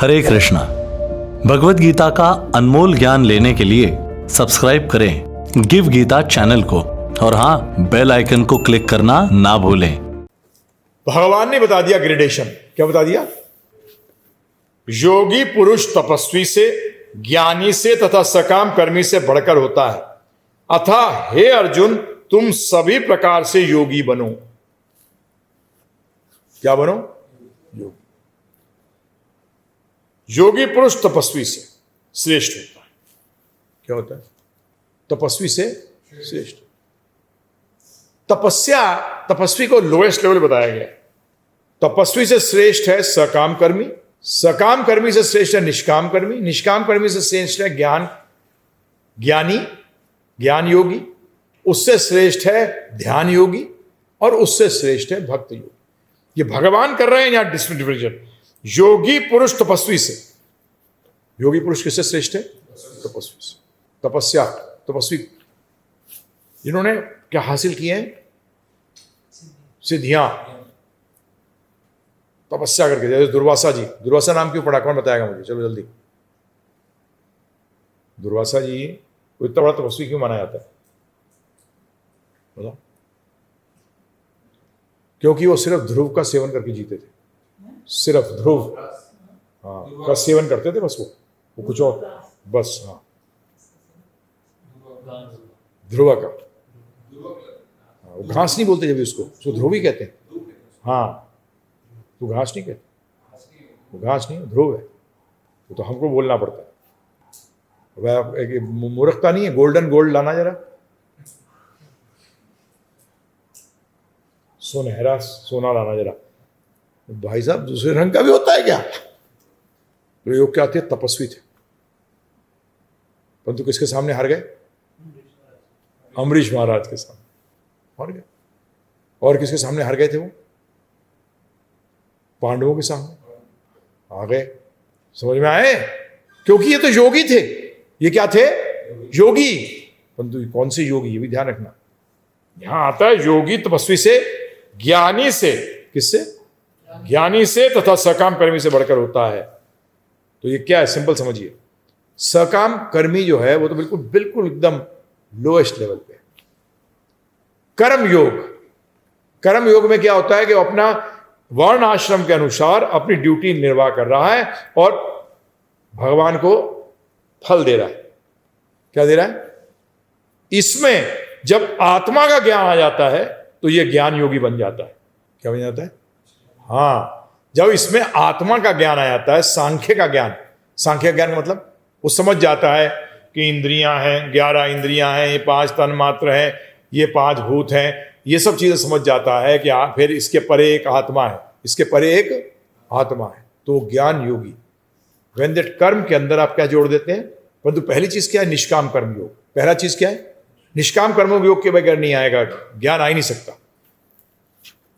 हरे कृष्णा। भगवत गीता का अनमोल ज्ञान लेने के लिए सब्सक्राइब करें गिव गीता चैनल को और हाँ, बेल आइकन को क्लिक करना ना भूलें। भगवान ने बता दिया ग्रेडेशन। क्या बता दिया? योगी पुरुष तपस्वी से, ज्ञानी से तथा सकाम कर्मी से बढ़कर होता है। अतः हे अर्जुन, तुम सभी प्रकार से योगी बनो। क्या बनो? योगी। योगी पुरुष तपस्वी से श्रेष्ठ होता है। क्या होता है? तपस्वी से श्रेष्ठ। तपस्वी को लोएस्ट लेवल बताया गया। तपस्वी से श्रेष्ठ है सकाम कर्मी, सकाम कर्मी से श्रेष्ठ है निष्काम कर्मी, निष्काम कर्मी से श्रेष्ठ है ज्ञान योगी, उससे श्रेष्ठ है ध्यान योगी और उससे श्रेष्ठ है भक्त योगी। ये भगवान कर रहे हैं यहां डिफरेंशिएशन। योगी पुरुष तपस्वी से। योगी पुरुष किससे श्रेष्ठ है? तपस्वी से। तपस्वी इन्होंने क्या हासिल किए हैं? सिद्धियां। तपस्या करके, जैसे दुर्वासा जी। दुर्वासा नाम क्यों पड़ा? कौन बताएगा मुझे? चलो जल्दी। दुर्वासा जी को इतना बड़ा तपस्वी क्यों माना जाता है? बताओ। क्योंकि वो सिर्फ ध्रुव का सेवन करके जीते थे। सिर्फ ध्रुव का सेवन करते थे, बस वो कुछ और, बस। हाँ, ध्रुव का। वो घास नहीं बोलते जब उसको ध्रुव ही कहते हैं। हाँ, तो घास नहीं कहते, वो घास नहीं, ध्रुव है। तो हमको बोलना पड़ता है। वह एक मूर्खता नहीं है। गोल्ड लाना जरा। सुनहरा सोना लाना जरा। भाई साहब, दूसरे रंग का भी होता है क्या? तो योग क्या थे? तपस्वी थे। परंतु किसके सामने हार गए? अम्बरीश महाराज के सामने हार गए। और किसके सामने हार गए थे वो? पांडवों के सामने आ गए। समझ में आए? क्योंकि ये तो योगी थे। ये क्या थे? योगी। परंतु कौन से योगी, ये भी ध्यान रखना। यहां आता है योगी तपस्वी से, ज्ञानी से। किससे? ज्ञानी से तथा सकाम कर्मी से बढ़कर होता है। तो ये क्या है? सिंपल समझिए। सकाम कर्मी जो है वो तो बिल्कुल एकदम लोएस्ट लेवल पे। कर्म योग में क्या होता है कि वो अपना वर्ण आश्रम के अनुसार अपनी ड्यूटी निर्वाह कर रहा है और भगवान को फल दे रहा है। क्या दे रहा है? इसमें जब आत्मा का ज्ञान आ जाता है तो यह ज्ञान योगी बन जाता है। क्या बन जाता है? हाँ, जब इसमें आत्मा का ज्ञान आ जाता है, सांख्य का ज्ञान का मतलब वो समझ जाता है कि इंद्रियां हैं, 11 इंद्रियां हैं, ये 5 तन मात्र हैं, ये 5 भूत हैं, ये सब चीजें समझ जाता है कि फिर इसके परे एक आत्मा है, इसके परे एक आत्मा है। तो ज्ञान योगी। व्हेन दैट कर्म के अंदर आप क्या जोड़ देते हैं? परंतु पहली चीज क्या है? निष्काम कर्म योग। पहला चीज क्या है? निष्काम कर्मों योग के बगैर नहीं आएगा, ज्ञान आ ही नहीं सकता।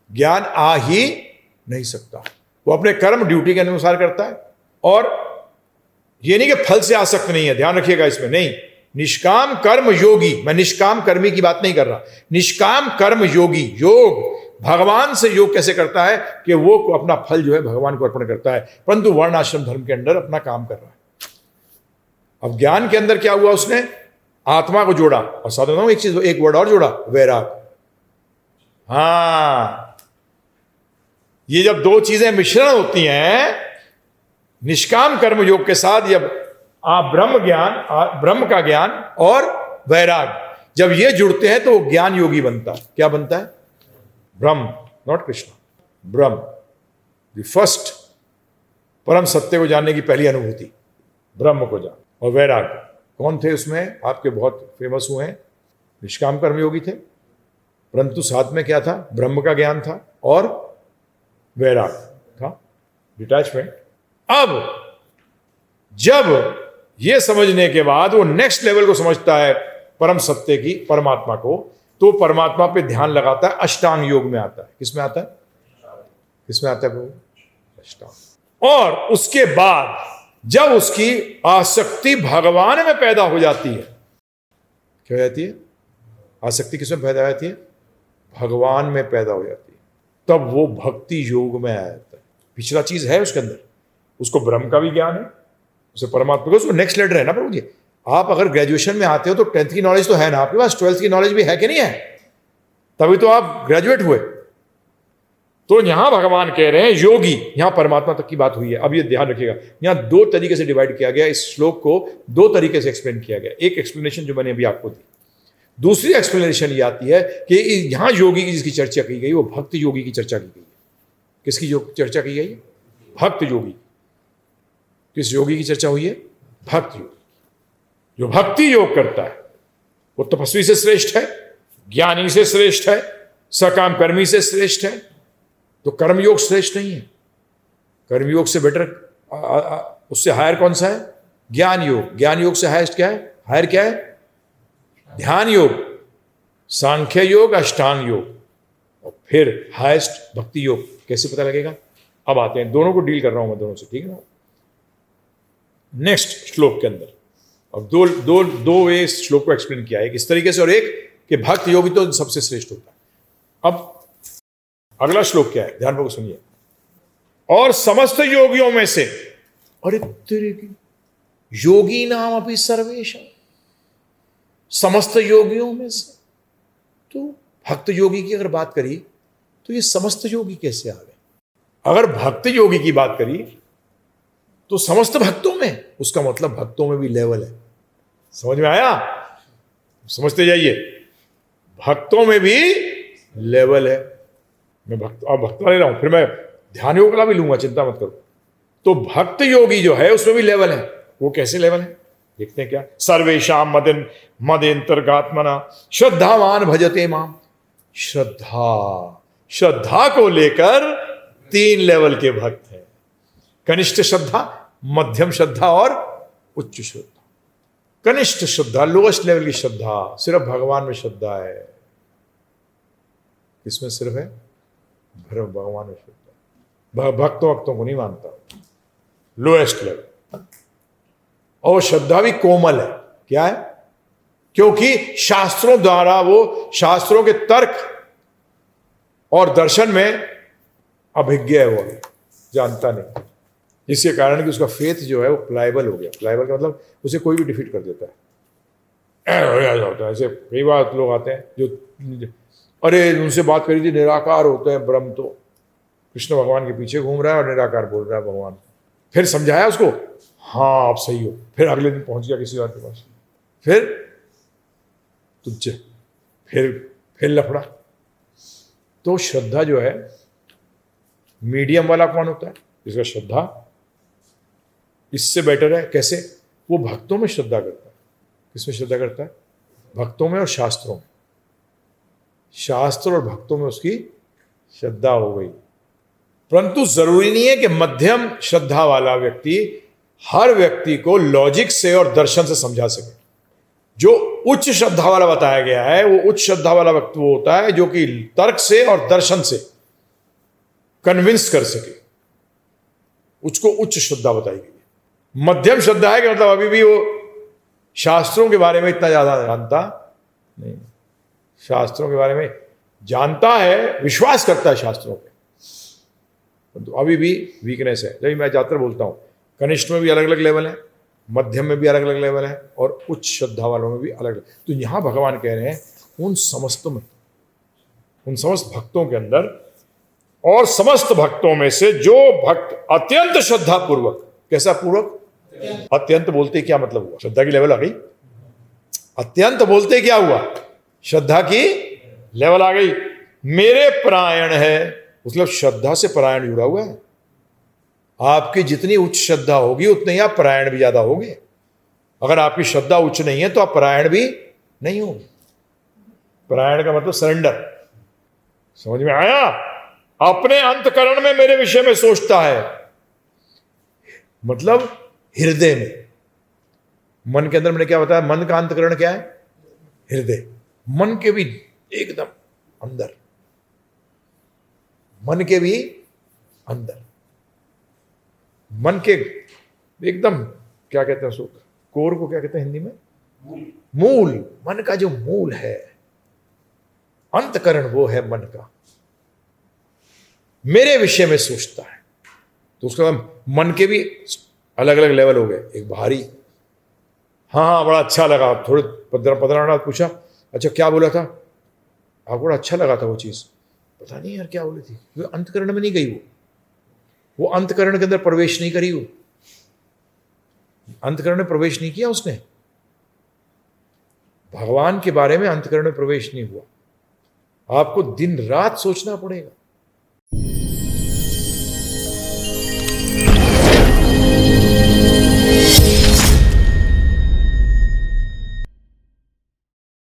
ज्ञान आ ही नहीं सकता। वो अपने कर्म ड्यूटी के अनुसार करता है। और ये नहीं कि फल से आसक्त नहीं है, ध्यान रखिएगा इसमें। नहीं, निष्काम कर्म योगी। मैं निष्काम कर्मी की बात नहीं कर रहा। निष्काम कर्म योगी। योग भगवान से योग कैसे करता है कि वो अपना फल जो है भगवान को अर्पण करता है, परंतु वर्ण आश्रम धर्म के अंदर अपना काम कर रहा है। अब ज्ञान के अंदर क्या हुआ? उसने आत्मा को जोड़ा। और साधना एक चीज, एक वर्ड और जोड़ा, वैराग। हाँ, ये जब दो चीजें मिश्रण होती हैं निष्काम कर्म योग के साथ, जब आप ब्रह्म का ज्ञान और वैराग जब ये जुड़ते हैं तो वो ज्ञान योगी बनता है। क्या बनता है? ब्रह्म, not Krishna, Brahma. The first परम सत्य को जानने की पहली अनुभूति, ब्रह्म को जान। और वैराग कौन थे उसमें? आपके बहुत फेमस हुए हैं, निष्काम कर्म योगी थे, परंतु साथ में क्या था? ब्रह्म का ज्ञान था और वैराग था, डिटैचमेंट। अब जब यह समझने के बाद वो नेक्स्ट लेवल को समझता है, परम सत्य की, परमात्मा को, तो परमात्मा पे ध्यान लगाता है। अष्टांग योग में आता है। किसमें आता है? किसमें आता है वो? अष्टांग। और उसके बाद जब उसकी आसक्ति भगवान में पैदा हो जाती है, क्या हो जाती है? आसक्ति किसमें पैदा हो जाती है? भगवान में पैदा हो जाती है। तब वो भक्ति योग में आ जाता है। पिछला चीज है उसके अंदर, उसको ब्रह्म का भी ज्ञान है, उसे परमात्मा का, उसको नेक्स्ट लेटर है ना प्रभु जी। आप अगर ग्रेजुएशन में आते हो तो 10th की नॉलेज तो है ना आपके पास, 12th की नॉलेज भी है कि नहीं है, तभी तो आप ग्रेजुएट हुए। तो यहां भगवान कह रहे हैं योगी, यहां परमात्मा तक की बात हुई है। अब ये ध्यान रखिएगा, यहां दो तरीके से डिवाइड किया गया, इस श्लोक को दो तरीके से एक्सप्लेन किया गया। एक एक्सप्लेनेशन जो मैंने अभी आपको दी, दूसरी एक्सप्लेनेशन ये आती है कि यहां योगी की जिसकी चर्चा की गई वो भक्त योगी की चर्चा की गई है। किसकी चर्चा की गई? भक्त योगी। किस योगी की चर्चा हुई है? भक्त योगी। जो भक्ति योग करता है वो तपस्वी से श्रेष्ठ है, ज्ञानी से श्रेष्ठ है, सकाम कर्मी से श्रेष्ठ है। तो कर्मयोग श्रेष्ठ नहीं है, कर्मयोग से बेटर, उससे हायर कौन सा है? ज्ञान योग। ज्ञान योग से हायर क्या है? हायर क्या है? ध्यान योग, सांख्य योग, अष्टांग योग, और फिर हाईएस्ट भक्ति योग। कैसे पता लगेगा? अब आते हैं, दोनों को डील कर रहा हूं मैं दोनों से, ठीक है ना। नेक्स्ट श्लोक के अंदर अब दो वे श्लोक को एक्सप्लेन किया है, एक इस तरीके से और एक कि भक्त योगी तो सबसे श्रेष्ठ होता है। अब अगला श्लोक क्या है, ध्यानपूर्वक सुनिए। और समस्त योगियों में से, अरे तेरे की, योगी नाम अभी सर्वेश, समस्त योगियों में से, तो भक्त योगी की अगर बात करी तो ये समस्त योगी कैसे आ गए? अगर भक्त योगी की बात करी तो समस्त भक्तों में, उसका मतलब भक्तों में भी लेवल है। समझ में आया? समझते जाइए, भक्तों में भी लेवल है। मैं भक्त ले रहा हूं, फिर मैं ध्यान योग वाला भी लूंगा, चिंता मत करो। तो भक्त योगी जो है उसमें भी लेवल है। वो कैसे लेवल है देखते हैं क्या। सर्वेशाम मदेंतर्गात्मना श्रद्धावान भजते माम। श्रद्धा को लेकर 3 लेवल के भक्त हैं। कनिष्ठ श्रद्धा, मध्यम श्रद्धा और उच्च श्रद्धा। कनिष्ठ श्रद्धा, लोएस्ट लेवल की श्रद्धा, सिर्फ भगवान में श्रद्धा है। किसमें सिर्फ है? भगवान में श्रद्धा। भक्तों को नहीं मानता, लोएस्ट लेवल। और श्रद्धा भी कोमल है। क्या है? क्योंकि शास्त्रों द्वारा, वो शास्त्रों के तर्क और दर्शन में अभिज्ञ है, वो जानता नहीं, जिसके कारण कि उसका फेथ जो है वो प्लायबल हो गया। प्लायबल का मतलब उसे कोई भी डिफीट कर देता है। ऐसे कई बार लोग आते हैं जो, अरे उनसे बात करी थी, निराकार होते हैं ब्रह्म, तो कृष्ण भगवान के पीछे घूम रहा है और निराकार बोल रहा है भगवान। फिर समझाया उसको, हाँ आप सही हो। फिर अगले दिन पहुंच गया किसी और के पास, फिर तुझे फिर लफड़ा। तो श्रद्धा जो है, मीडियम वाला कौन होता है? जिसका श्रद्धा इससे बेटर है। कैसे? वो भक्तों में श्रद्धा करता है। किसमें श्रद्धा करता है? भक्तों में और शास्त्रों में। शास्त्र और भक्तों में उसकी श्रद्धा हो गई। परंतु जरूरी नहीं है कि मध्यम श्रद्धा वाला व्यक्ति हर व्यक्ति को लॉजिक से और दर्शन से समझा सके। जो उच्च श्रद्धा वाला बताया गया है, वो उच्च श्रद्धा वाला व्यक्ति वो होता है जो कि तर्क से और दर्शन से कन्विंस कर सके। उसको उच्च श्रद्धा बताई गई है। मध्यम श्रद्धा है कि मतलब अभी भी वो शास्त्रों के बारे में इतना ज्यादा जानता नहीं, शास्त्रों के बारे में जानता है, विश्वास करता है शास्त्रों पे, तो अभी भी वीकनेस है। जब मैं ज्यादातर बोलता हूं, कनिष्ठ में भी अलग अलग लेवल है, मध्यम में भी अलग अलग लेवल है, और उच्च श्रद्धा वालों में भी अलग अलग। तो यहां भगवान कह रहे हैं उन समस्तों में, उन समस्त भक्तों के अंदर, और समस्त भक्तों में से जो भक्त अत्यंत श्रद्धा पूर्वक, कैसा पूर्वक? अत्यंत बोलते क्या मतलब हुआ? श्रद्धा की लेवल आ गई। अत्यंत बोलते क्या हुआ? श्रद्धा की लेवल आ गई। मेरे परायण है, मतलब श्रद्धा से परायण जुड़ा हुआ है। आपकी जितनी उच्च श्रद्धा होगी उतने ही आप परायण भी ज्यादा होगे। अगर आपकी श्रद्धा उच्च नहीं है तो आप परायण भी नहीं होंगे। परायण का मतलब सरेंडर। समझ में आया? अपने अंतकरण में मेरे विषय में सोचता है, मतलब हृदय में। मन के अंदर मैंने क्या बताया? मन का अंतकरण क्या है? हृदय। मन के भी एकदम अंदर, मन के भी अंदर, मन के एकदम, क्या कहते हैं उसको, कोर को क्या कहते हैं हिंदी में? मूल। मन का जो मूल है, अंतकरण, वो है मन का। मेरे विषय में सोचता है, तो उसका मन के भी अलग अलग लेवल हो गए। एक भारी, हाँ बड़ा अच्छा लगा, थोड़े 15 मिनट पूछा, अच्छा क्या बोला था आपको, बड़ा अच्छा लगा था वो चीज़, पता नहीं यार क्या बोली थी, वो अंतकरण में नहीं गई, वो अंतकरण के अंदर प्रवेश नहीं करी, वो अंतकरण में प्रवेश नहीं किया उसने, भगवान के बारे में अंतकरण में प्रवेश नहीं हुआ। आपको दिन रात सोचना पड़ेगा।